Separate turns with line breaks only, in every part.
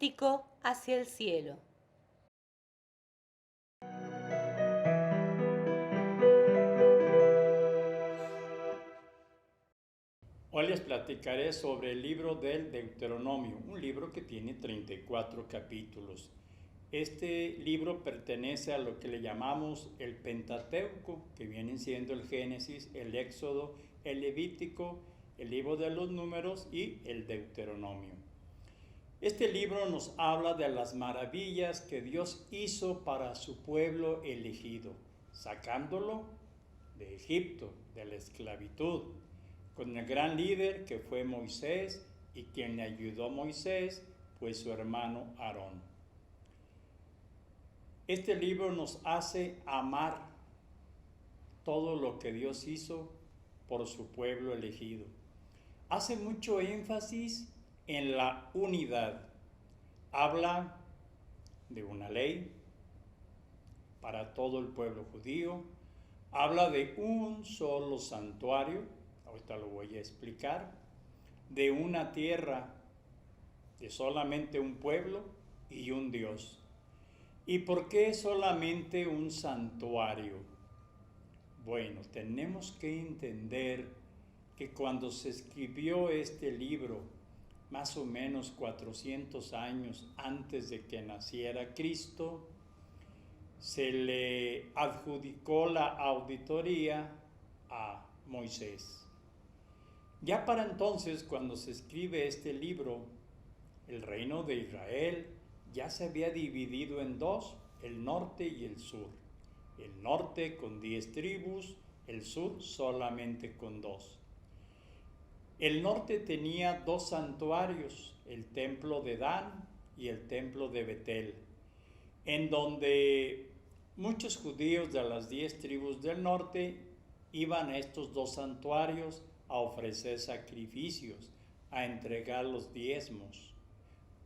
Cántico hacia el cielo.
Hoy les platicaré sobre el libro del Deuteronomio, un libro que tiene 34 capítulos. Este libro pertenece a lo que le llamamos el Pentateuco, que vienen siendo el Génesis, el Éxodo, el Levítico, el libro de los Números y el Deuteronomio. Este libro nos habla de las maravillas que Dios hizo para su pueblo elegido, sacándolo de Egipto, de la esclavitud, con el gran líder que fue Moisés y quien le ayudó a Moisés, pues su hermano Aarón. Este libro nos hace amar todo lo que Dios hizo por su pueblo elegido. Hace mucho énfasis en la unidad. Habla de una ley para todo el pueblo judío. Habla de un solo santuario, ahorita lo voy a explicar, de una tierra, de solamente un pueblo y un Dios. ¿Y por qué solamente un santuario? Bueno, tenemos que entender que cuando se escribió este libro, más o menos 400 años antes de que naciera Cristo, se le adjudicó la auditoría a Moisés. Ya para entonces, cuando se escribe este libro, el reino de Israel ya se había dividido en dos, el norte y el sur. El norte con 10 tribus, el sur solamente con 2. El norte tenía 2 santuarios, el templo de Dan y el templo de Betel, en donde muchos judíos de las 10 tribus del norte iban a estos 2 santuarios a ofrecer sacrificios, a entregar los diezmos,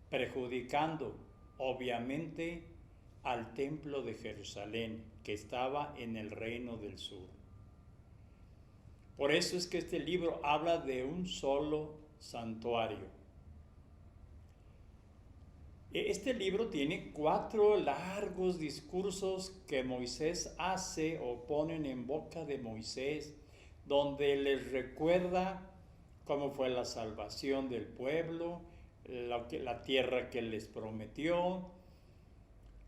perjudicando obviamente al templo de Jerusalén, que estaba en el reino del sur. Por eso es que este libro habla de un solo santuario. Este libro tiene 4 largos discursos que Moisés hace o ponen en boca de Moisés, donde les recuerda cómo fue la salvación del pueblo, la tierra que les prometió.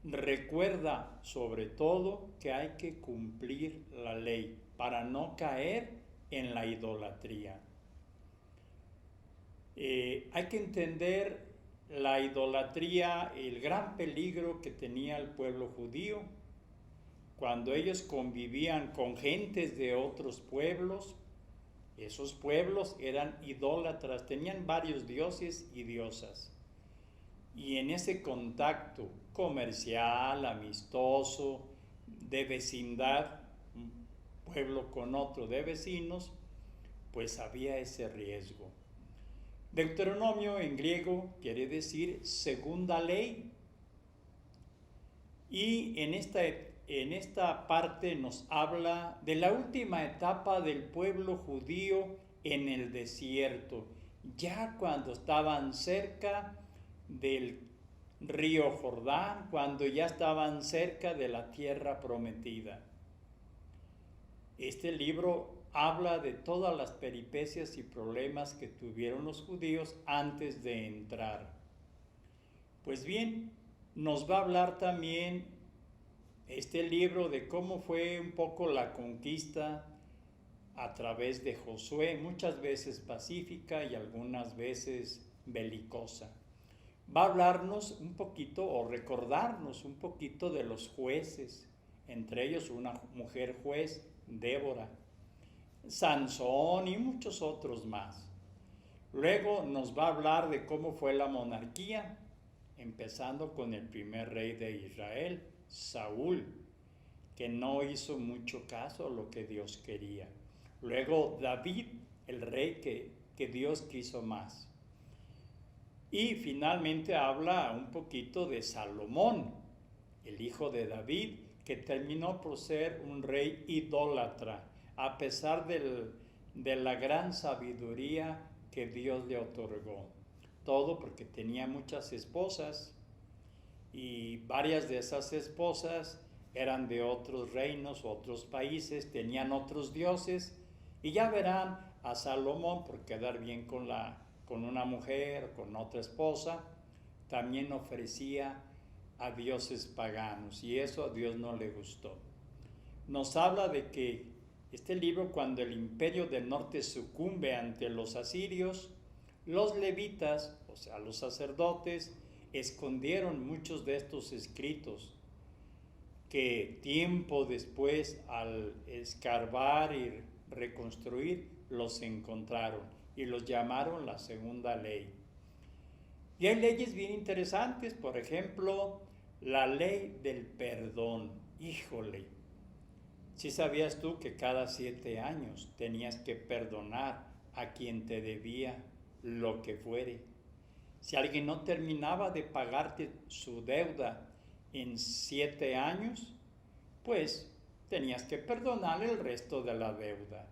Recuerda sobre todo que hay que cumplir la ley para no caer en la idolatría. Hay que entender la idolatría, el gran peligro que tenía el pueblo judío cuando ellos convivían con gentes de otros pueblos. Esos pueblos eran idólatras, tenían varios dioses y diosas. Y en ese contacto comercial, amistoso, de vecindad, un pueblo con otro de vecinos, pues había ese riesgo. Deuteronomio en griego quiere decir segunda ley. Y en esta parte nos habla de la última etapa del pueblo judío en el desierto, ya cuando estaban cerca del río Jordán, cuando ya estaban cerca de la tierra prometida. Este libro habla de todas las peripecias y problemas que tuvieron los judíos antes de entrar. Pues bien, nos va a hablar también este libro de cómo fue un poco la conquista a través de Josué, muchas veces pacífica y algunas veces belicosa. Va a hablarnos un poquito o recordarnos un poquito de los jueces, entre ellos una mujer juez, Débora, Sansón y muchos otros más. Luego nos va a hablar de cómo fue la monarquía, empezando con el primer rey de Israel, Saúl, que no hizo mucho caso a lo que Dios quería. Luego David, el rey que Dios quiso más. Y finalmente habla un poquito de Salomón, el hijo de David, que terminó por ser un rey idólatra, a pesar de la gran sabiduría que Dios le otorgó. todo porque tenía muchas esposas y varias de esas esposas eran de otros reinos, otros países, tenían otros dioses y ya verán a Salomón por quedar bien con una mujer o con otra esposa, también ofrecía a dioses paganos y eso a Dios no le gustó. Nos habla de que este libro, cuando el imperio del norte sucumbe ante los asirios, los levitas, o sea, los sacerdotes, escondieron muchos de estos escritos que tiempo después, al escarbar y reconstruir, los encontraron y los llamaron la segunda ley. Y hay leyes bien interesantes, por ejemplo, la ley del perdón. Híjole, ¿sí sabías tú que cada 7 años tenías que perdonar a quien te debía lo que fuere? Si alguien no terminaba de pagarte su deuda en 7 años, pues tenías que perdonarle el resto de la deuda.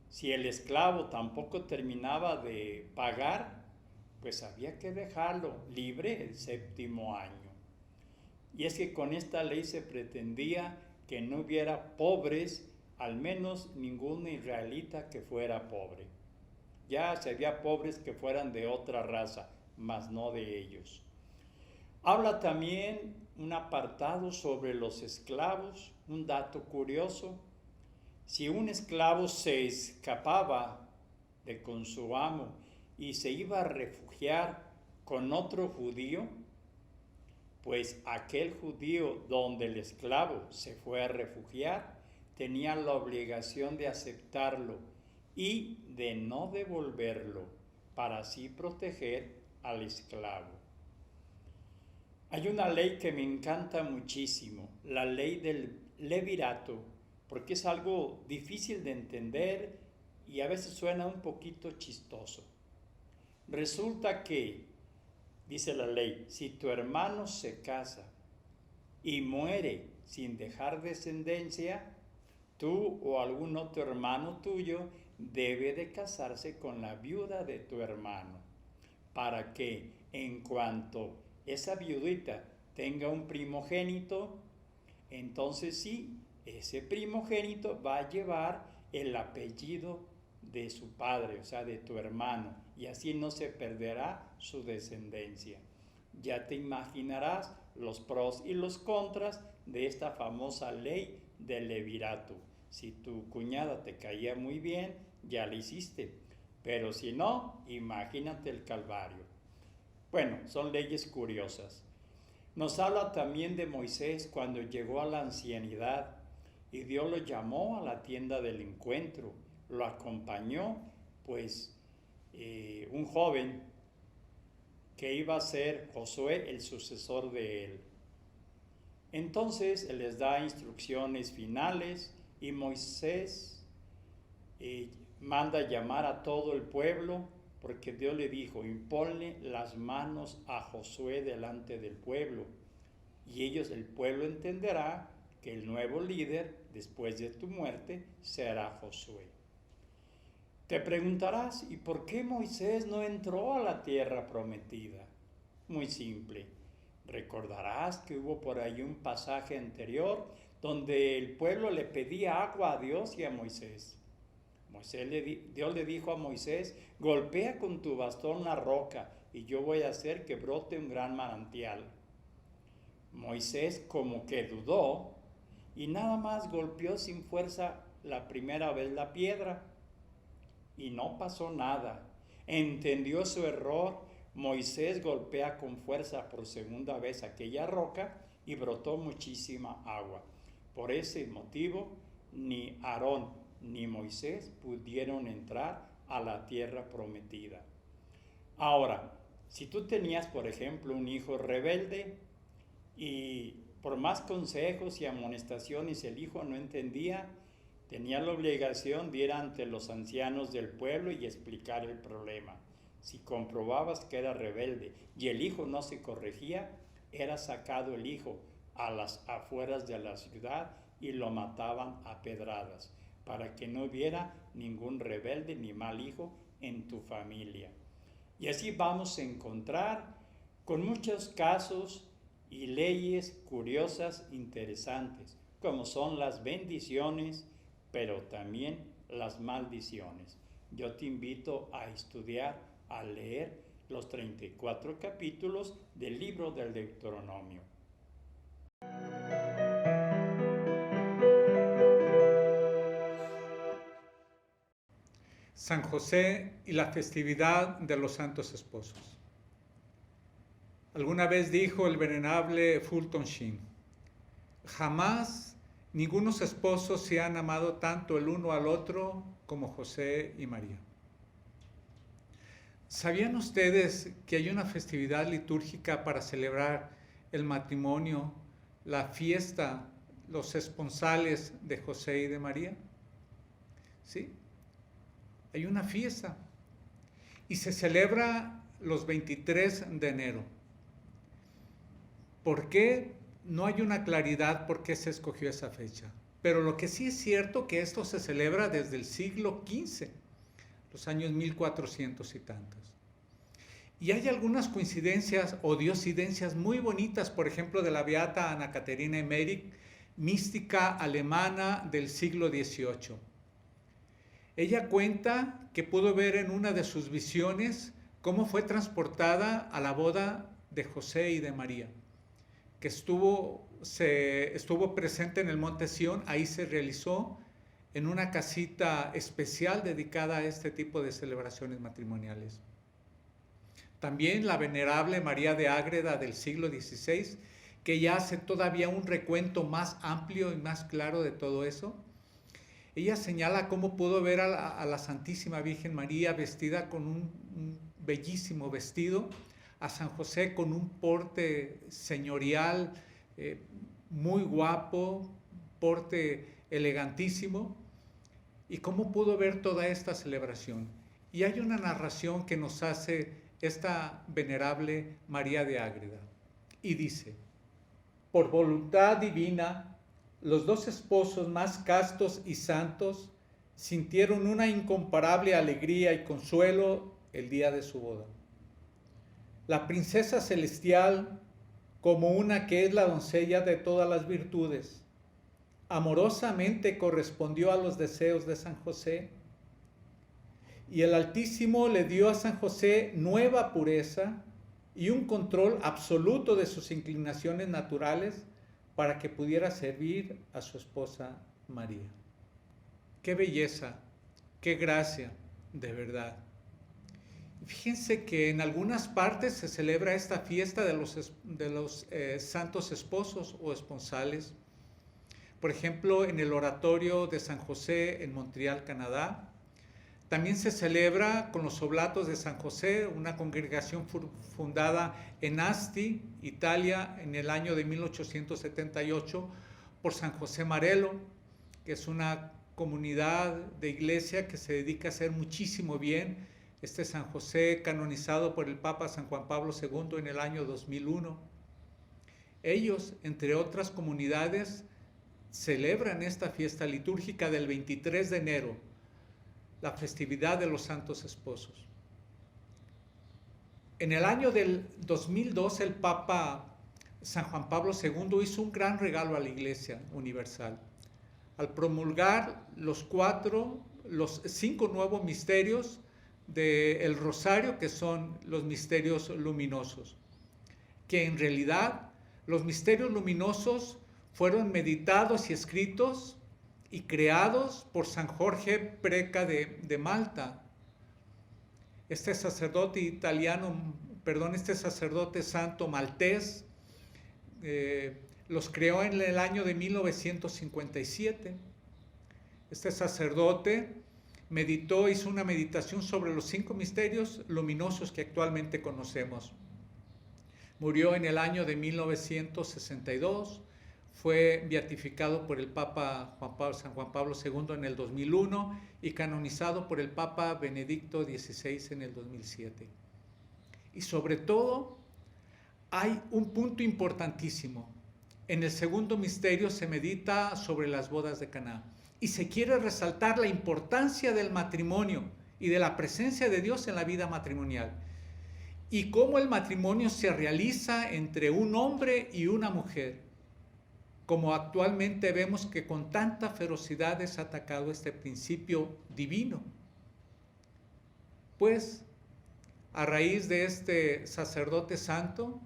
Si el esclavo tampoco terminaba de pagar, pues había que dejarlo libre el 7º año. Y es que con esta ley se pretendía que no hubiera pobres, al menos ningún israelita que fuera pobre. Ya si había pobres que fueran de otra raza, mas no de ellos. Habla también un apartado sobre los esclavos, un dato curioso. Si un esclavo se escapaba con su amo y se iba a refugiar con otro judío, pues aquel judío donde el esclavo se fue a refugiar tenía la obligación de aceptarlo y de no devolverlo para así proteger al esclavo. Hay una ley que me encanta muchísimo, la ley del levirato, porque es algo difícil de entender y a veces suena un poquito chistoso. Resulta que, dice la ley, si tu hermano se casa y muere sin dejar descendencia, tú o algún otro hermano tuyo debe de casarse con la viuda de tu hermano, para que en cuanto esa viudita tenga un primogénito, entonces sí, ese primogénito va a llevar el apellido de su padre, o sea, de tu hermano, y así no se perderá su descendencia. Ya te imaginarás los pros y los contras de esta famosa ley del levirato. Si tu cuñada te caía muy bien, ya la hiciste, pero si no, imagínate el calvario. Bueno, son leyes curiosas. Nos habla también de Moisés cuando llegó a la ancianidad y Dios lo llamó a la tienda del encuentro, lo acompañó, pues un joven que iba a ser Josué, el sucesor de él. Entonces él les da instrucciones finales y Moisés manda llamar a todo el pueblo, porque Dios le dijo, imponle las manos a Josué delante del pueblo, y el pueblo entenderá que el nuevo líder, después de tu muerte, será Josué. Te preguntarás, ¿y por qué Moisés no entró a la tierra prometida? Muy simple. Recordarás que hubo por ahí un pasaje anterior donde el pueblo le pedía agua a Dios y a Moisés. Dios le dijo a Moisés, golpea con tu bastón la roca y yo voy a hacer que brote un gran manantial. Moisés como que dudó y nada más golpeó sin fuerza la primera vez la piedra y no pasó nada. Entendió su error. Moisés golpea con fuerza por segunda vez aquella roca y brotó muchísima agua. Por ese motivo, ni Aarón ni Moisés pudieron entrar a la tierra prometida. Ahora, si tú tenías, por ejemplo, un hijo rebelde y por más consejos y amonestaciones el hijo no entendía, tenía la obligación de ir ante los ancianos del pueblo y explicar el problema. Si comprobabas que era rebelde y el hijo no se corregía, era sacado el hijo a las afueras de la ciudad y lo mataban a pedradas, para que no hubiera ningún rebelde ni mal hijo en tu familia. Y así vamos a encontrar con muchos casos y leyes curiosas, interesantes, como son las bendiciones, pero también las maldiciones. Yo te invito a estudiar, a leer los 34 capítulos del libro del Deuteronomio.
San José y la festividad de los santos esposos. Alguna vez dijo el venerable Fulton Sheen: jamás ningunos esposos se han amado tanto el uno al otro como José y María. ¿Sabían ustedes que hay una festividad litúrgica para celebrar el matrimonio, la fiesta, los esponsales de José y de María? ¿Sí? Hay una fiesta y se celebra los 23 de enero. ¿Por qué? No hay una claridad por qué se escogió esa fecha. Pero lo que sí es cierto que esto se celebra desde el siglo XV, los años 1400 y tantos. Y hay algunas coincidencias o diosidencias muy bonitas, por ejemplo, de la beata Ana Caterina Emmerich, mística alemana del siglo XVIII. Ella cuenta que pudo ver en una de sus visiones cómo fue transportada a la boda de José y de María, que estuvo presente en el Monte Sión. Ahí se realizó en una casita especial dedicada a este tipo de celebraciones matrimoniales. También la venerable María de Ágreda del siglo XVI, que ya hace todavía un recuento más amplio y más claro de todo eso. Ella señala cómo pudo ver a la Santísima Virgen María vestida con un bellísimo vestido, a San José con un porte señorial, muy guapo, porte elegantísimo, y cómo pudo ver toda esta celebración. Y hay una narración que nos hace esta venerable María de Ágreda, y dice: por voluntad divina, los dos esposos más castos y santos sintieron una incomparable alegría y consuelo el día de su boda. La princesa celestial, como una que es la doncella de todas las virtudes, amorosamente correspondió a los deseos de San José, y el Altísimo le dio a San José nueva pureza y un control absoluto de sus inclinaciones naturales para que pudiera servir a su esposa María. ¡Qué belleza! ¡Qué gracia! De verdad. Fíjense que en algunas partes se celebra esta fiesta de los santos esposos o esponsales. Por ejemplo, en el oratorio de San José en Montreal, Canadá. También se celebra con los Oblatos de San José, una congregación fundada en Asti, Italia, en el año de 1878 por San José Marello, que es una comunidad de iglesia que se dedica a hacer muchísimo bien. Este San José canonizado por el Papa San Juan Pablo II en el año 2001. Ellos, entre otras comunidades, celebran esta fiesta litúrgica del 23 de enero, la festividad de los santos esposos. En el año del 2002, el Papa San Juan Pablo II hizo un gran regalo a la Iglesia Universal al promulgar los 5 nuevos misterios del Rosario, que son los misterios luminosos, que en realidad los misterios luminosos fueron meditados y escritos y creados por San Jorge Preca de Malta. Este sacerdote santo maltés, los creó en el año de 1957. Este sacerdote hizo una meditación sobre los 5 misterios luminosos que actualmente conocemos. Murió en el año de 1962. Fue beatificado por el Papa San Juan Pablo II en el 2001 y canonizado por el Papa Benedicto XVI en el 2007. Y sobre todo, hay un punto importantísimo. En el segundo misterio se medita sobre las bodas de Caná y se quiere resaltar la importancia del matrimonio y de la presencia de Dios en la vida matrimonial. y cómo el matrimonio se realiza entre un hombre y una mujer, como actualmente vemos que con tanta ferocidad es atacado este principio divino. Pues, a raíz de este sacerdote santo,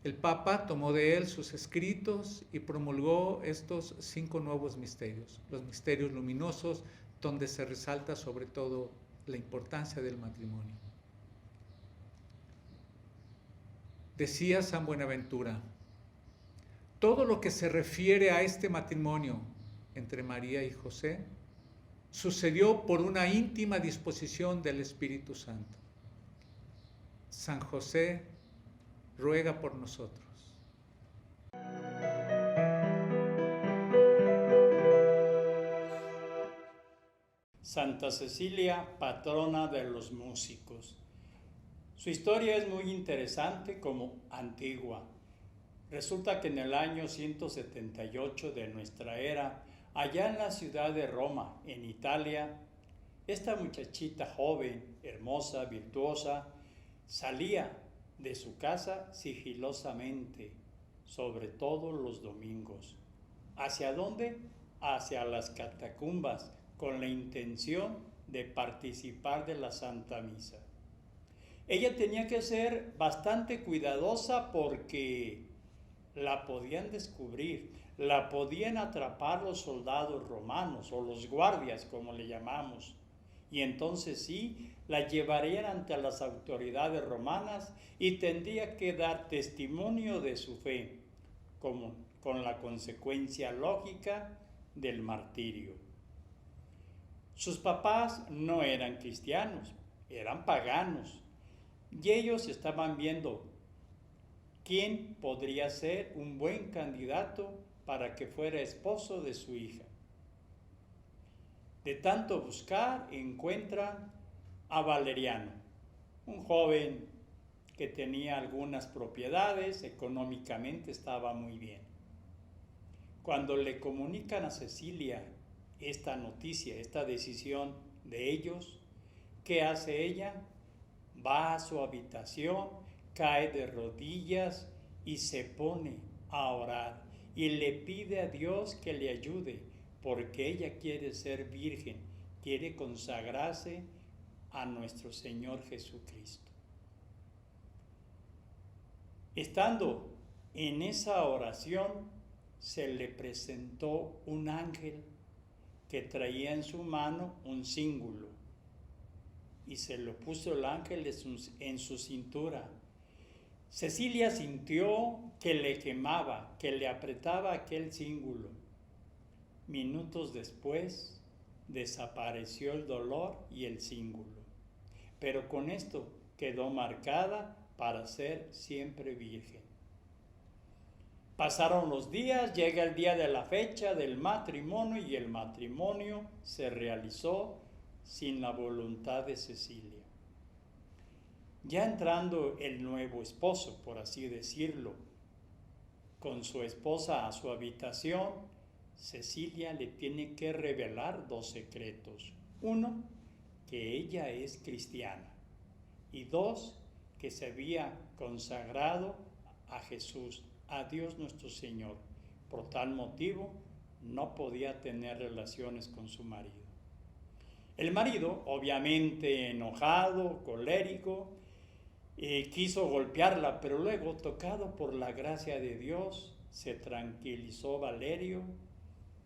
el Papa tomó de él sus escritos y promulgó estos 5 nuevos misterios, los misterios luminosos, donde se resalta sobre todo la importancia del matrimonio. Decía San Buenaventura, todo lo que se refiere a este matrimonio entre María y José sucedió por una íntima disposición del Espíritu Santo. San José ruega por nosotros.
Santa Cecilia, patrona de los músicos. Su historia es muy interesante como antigua. Resulta que en el año 178 de nuestra era, allá en la ciudad de Roma, en Italia, esta muchachita joven, hermosa, virtuosa, salía de su casa sigilosamente, sobre todo los domingos. ¿Hacia dónde? Hacia las catacumbas, con la intención de participar de la Santa Misa. Ella tenía que ser bastante cuidadosa porque la podían descubrir, la podían atrapar los soldados romanos o los guardias, como le llamamos, y entonces sí, la llevarían ante las autoridades romanas y tendría que dar testimonio de su fe, con la consecuencia lógica del martirio. Sus papás no eran cristianos, eran paganos, y ellos estaban viendo quién podría ser un buen candidato para que fuera esposo de su hija. De tanto buscar, encuentran a Valeriano, un joven que tenía algunas propiedades, económicamente estaba muy bien. Cuando le comunican a Cecilia esta noticia, esta decisión de ellos, ¿qué hace ella? Va a su habitación, cae de rodillas y se pone a orar y le pide a Dios que le ayude, porque ella quiere ser virgen, quiere consagrarse a nuestro Señor Jesucristo. Estando en esa oración, se le presentó un ángel que traía en su mano un cíngulo y se lo puso el ángel en su cintura. Cecilia sintió que le quemaba, que le apretaba aquel cíngulo. Minutos después desapareció el dolor y el cíngulo, pero con esto quedó marcada para ser siempre virgen. Pasaron los días, llega el día de la fecha del matrimonio y el matrimonio se realizó sin la voluntad de Cecilia. Ya entrando el nuevo esposo, por así decirlo, con su esposa a su habitación, Cecilia le tiene que revelar 2 secretos. 1, que ella es cristiana. Y 2, que se había consagrado a Jesús, a Dios nuestro Señor. Por tal motivo, no podía tener relaciones con su marido. El marido, obviamente enojado, colérico, quiso golpearla, pero luego, tocado por la gracia de Dios, se tranquilizó Valerio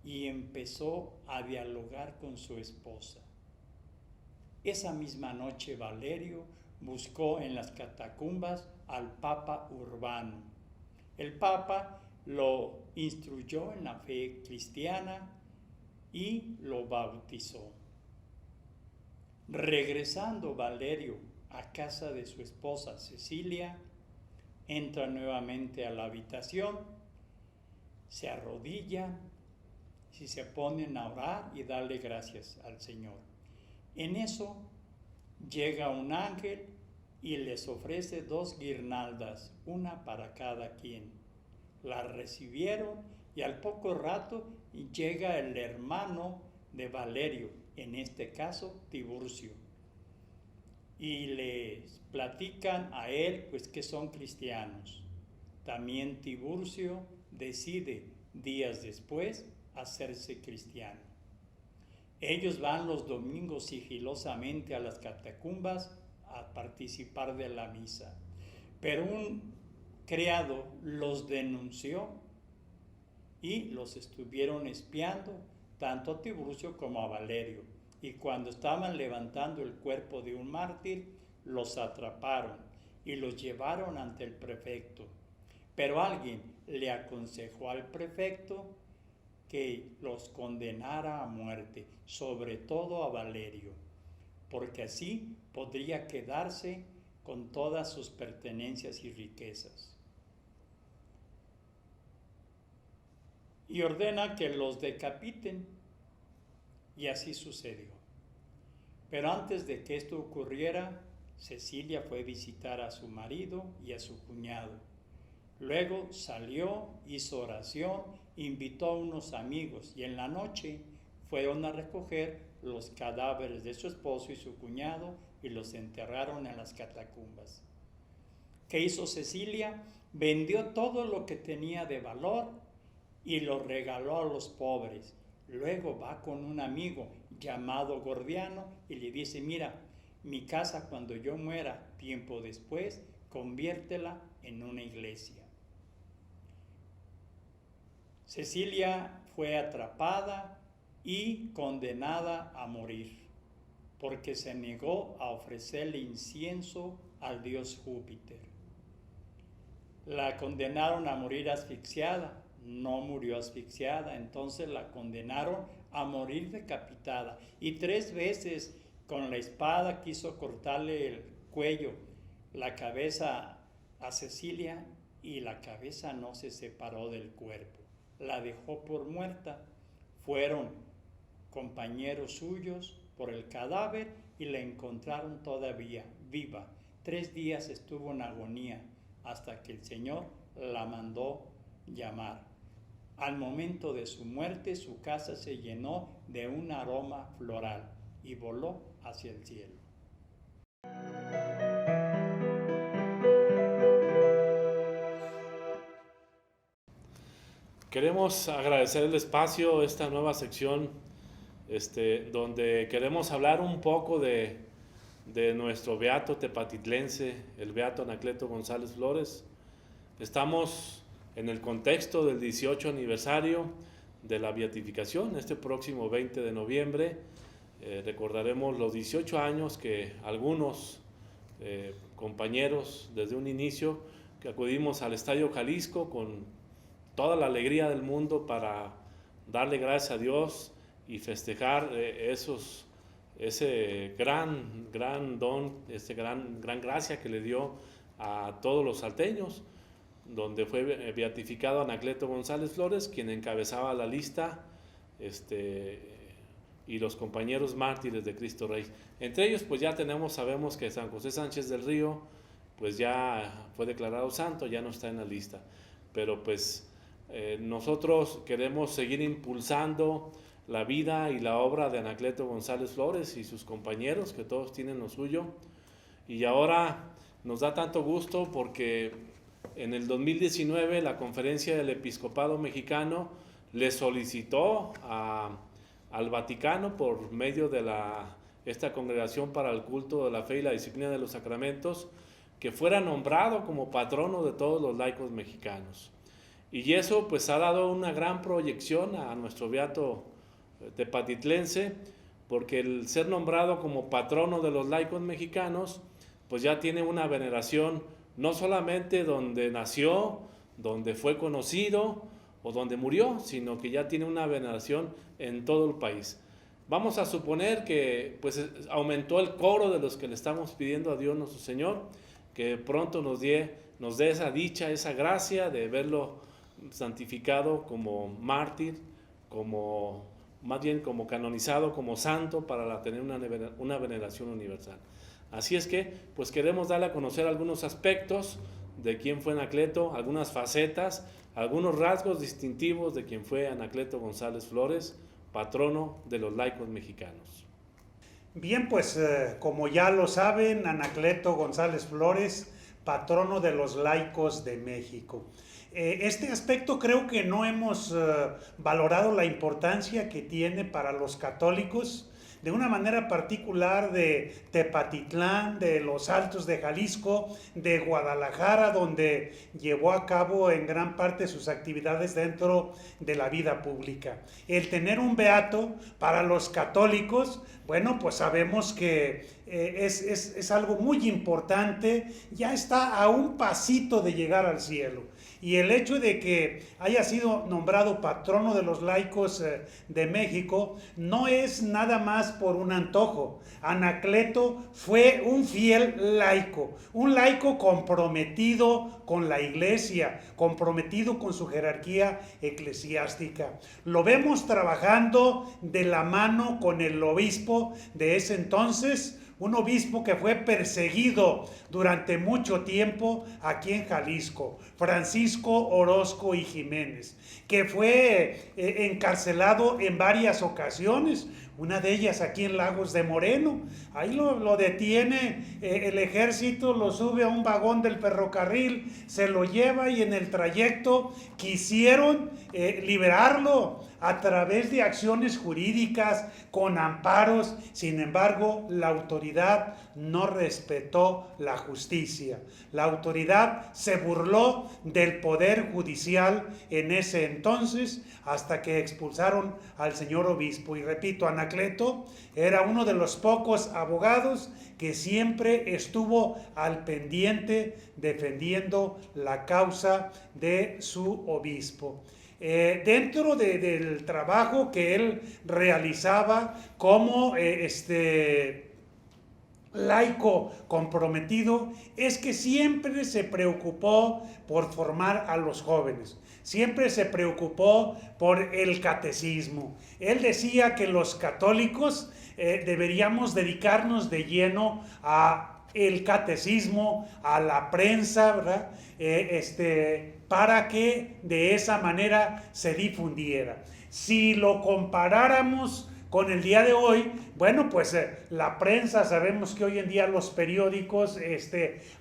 y empezó a dialogar con su esposa. Esa misma noche Valerio buscó en las catacumbas al Papa Urbano. El Papa lo instruyó en la fe cristiana y lo bautizó. Regresando Valerio a casa de su esposa Cecilia, entra nuevamente a la habitación, se arrodilla y se ponen a orar y darle gracias al Señor. En eso llega un ángel y les ofrece 2 guirnaldas, una para cada quien. La recibieron y al poco rato llega el hermano de Valerio, en este caso Tiburcio. y les platican a él pues que son cristianos. También Tiburcio decide días después hacerse cristiano. Ellos van los domingos sigilosamente a las catacumbas a participar de la misa, pero un criado los denunció y los estuvieron espiando tanto a Tiburcio como a Valerio, y cuando estaban levantando el cuerpo de un mártir, los atraparon y los llevaron ante el prefecto. Pero alguien le aconsejó al prefecto que los condenara a muerte, sobre todo a Valerio, porque así podría quedarse con todas sus pertenencias y riquezas. Y ordena que los decapiten, y así sucedió. Pero antes de que esto ocurriera, Cecilia fue a visitar a su marido y a su cuñado. Luego salió, hizo oración, invitó a unos amigos y en la noche fueron a recoger los cadáveres de su esposo y su cuñado y los enterraron en las catacumbas. ¿Qué hizo Cecilia? Vendió todo lo que tenía de valor y lo regaló a los pobres. Luego va con un amigo llamado Gordiano y le dice: mira, mi casa cuando yo muera, tiempo después, conviértela en una iglesia. Cecilia fue atrapada y condenada a morir, porque se negó a ofrecerle incienso al dios Júpiter. La condenaron a morir asfixiada, no murió asfixiada, entonces la condenaron a morir decapitada. Y 3 veces con la espada quiso cortarle el cuello, la cabeza a Cecilia, y la cabeza no se separó del cuerpo. La dejó por muerta. Fueron compañeros suyos por el cadáver y la encontraron todavía viva. 3 días estuvo en agonía hasta que el Señor la mandó llamar. Al momento de su muerte, su casa se llenó de un aroma floral y voló hacia el cielo.
Queremos agradecer el espacio, esta nueva sección, donde queremos hablar un poco de nuestro beato tepatitlense, el beato Anacleto González Flores. Estamos en el contexto del 18 aniversario de la beatificación. Este próximo 20 de noviembre recordaremos los 18 años que algunos compañeros desde un inicio que acudimos al Estadio Jalisco con toda la alegría del mundo para darle gracias a Dios y festejar ese gran don, gran gracia que le dio a todos los salteños, donde fue beatificado Anacleto González Flores, quien encabezaba la lista, y los compañeros mártires de Cristo Rey. Entre ellos, pues ya sabemos que San José Sánchez del Río, pues ya fue declarado santo, ya no está en la lista. Pero pues nosotros queremos seguir impulsando la vida y la obra de Anacleto González Flores y sus compañeros, que todos tienen lo suyo. Y ahora nos da tanto gusto porque en el 2019 la Conferencia del Episcopado Mexicano le solicitó al Vaticano, por medio de esta Congregación para el Culto de la Fe y la Disciplina de los Sacramentos, que fuera nombrado como patrono de todos los laicos mexicanos. Y eso pues ha dado una gran proyección a nuestro beato tepatitlense, porque el ser nombrado como patrono de los laicos mexicanos pues ya tiene una veneración no solamente donde nació, donde fue conocido o donde murió, sino que ya tiene una veneración en todo el país. Vamos a suponer que pues aumentó el coro de los que le estamos pidiendo a Dios nuestro Señor, que pronto nos dé esa dicha, esa gracia de verlo santificado como mártir, más bien como canonizado como santo, para tener una veneración universal. Así es que pues queremos darle a conocer algunos aspectos de quién fue Anacleto, algunas facetas, algunos rasgos distintivos de quién fue Anacleto González Flores, patrono de los laicos mexicanos.
Bien, pues como ya lo saben, Anacleto González Flores, patrono de los laicos de México. Este aspecto creo que no hemos valorado la importancia que tiene para los católicos, de una manera particular de Tepatitlán, de los Altos de Jalisco, de Guadalajara, donde llevó a cabo en gran parte sus actividades dentro de la vida pública. El tener un beato para los católicos, bueno, pues sabemos que es algo muy importante, ya está a un pasito de llegar al cielo. Y el hecho de que haya sido nombrado patrono de los laicos de México no es nada más por un antojo. Anacleto fue un fiel laico, un laico comprometido con la iglesia, comprometido con su jerarquía eclesiástica. Lo vemos trabajando de la mano con el obispo de ese entonces, un obispo que fue perseguido durante mucho tiempo aquí en Jalisco, Francisco Orozco y Jiménez, que fue encarcelado en varias ocasiones, una de ellas aquí en Lagos de Moreno. Ahí lo detiene el ejército, lo sube a un vagón del ferrocarril, se lo lleva y en el trayecto quisieron liberarlo a través de acciones jurídicas, con amparos. Sin embargo, la autoridad no respetó la justicia. La autoridad se burló del poder judicial en ese entonces hasta que expulsaron al señor obispo. Y repito, Anacleto era uno de los pocos abogados que siempre estuvo al pendiente defendiendo la causa de su obispo. Dentro del trabajo que él realizaba como laico comprometido, es que siempre se preocupó por formar a los jóvenes, siempre se preocupó por el catecismo. Él decía que los católicos deberíamos dedicarnos de lleno a el catecismo, a la prensa, ¿verdad? Para que de esa manera se difundiera. Si lo comparáramos con el día de hoy, bueno, pues la prensa, sabemos que hoy en día los periódicos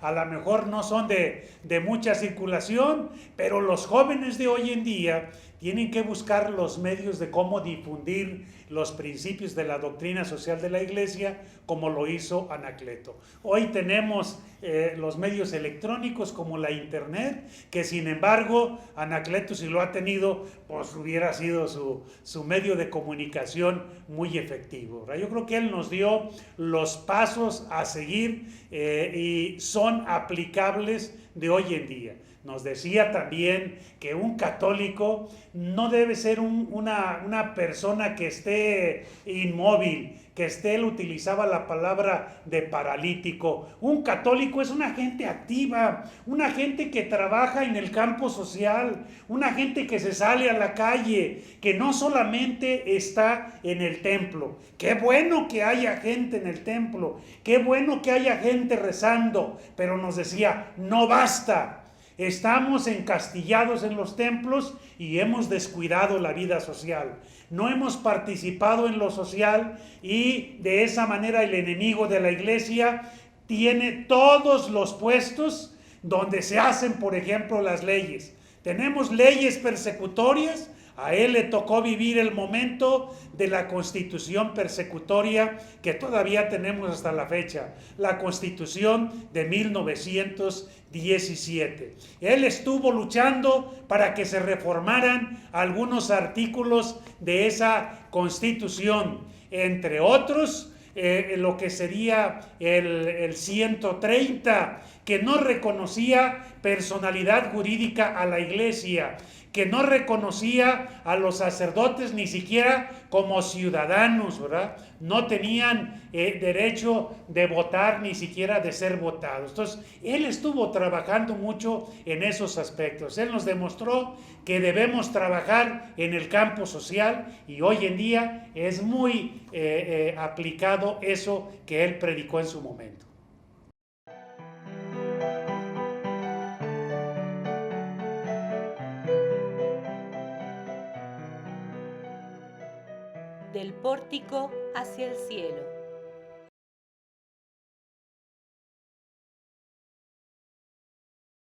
a lo mejor no son de mucha circulación, pero los jóvenes de hoy en día tienen que buscar los medios de cómo difundir los principios de la doctrina social de la Iglesia, como lo hizo Anacleto. Hoy tenemos los medios electrónicos como la Internet, que sin embargo Anacleto, si lo ha tenido, pues hubiera sido su medio de comunicación muy efectivo, ¿verdad? Yo creo que él nos dio los pasos a seguir y son aplicables de hoy en día. Nos decía también que un católico no debe ser una persona que esté inmóvil, que él utilizaba la palabra de paralítico. Un católico es una gente activa, una gente que trabaja en el campo social, una gente que se sale a la calle, que no solamente está en el templo. Qué bueno que haya gente en el templo, qué bueno que haya gente rezando, pero nos decía, no basta. Estamos encastillados en los templos y hemos descuidado la vida social. No hemos participado en lo social y de esa manera el enemigo de la iglesia tiene todos los puestos donde se hacen, por ejemplo, las leyes. Tenemos leyes persecutorias. A él le tocó vivir el momento de la Constitución persecutoria que todavía tenemos hasta la fecha, la Constitución de 1917. Él estuvo luchando para que se reformaran algunos artículos de esa Constitución, entre otros lo que sería el 130, que no reconocía personalidad jurídica a la iglesia, que no reconocía a los sacerdotes ni siquiera como ciudadanos, ¿verdad? No tenían derecho de votar ni siquiera de ser votados. Entonces, él estuvo trabajando mucho en esos aspectos. Él nos demostró que debemos trabajar en el campo social y hoy en día es muy aplicado eso que él predicó en su momento.
Del pórtico hacia el cielo.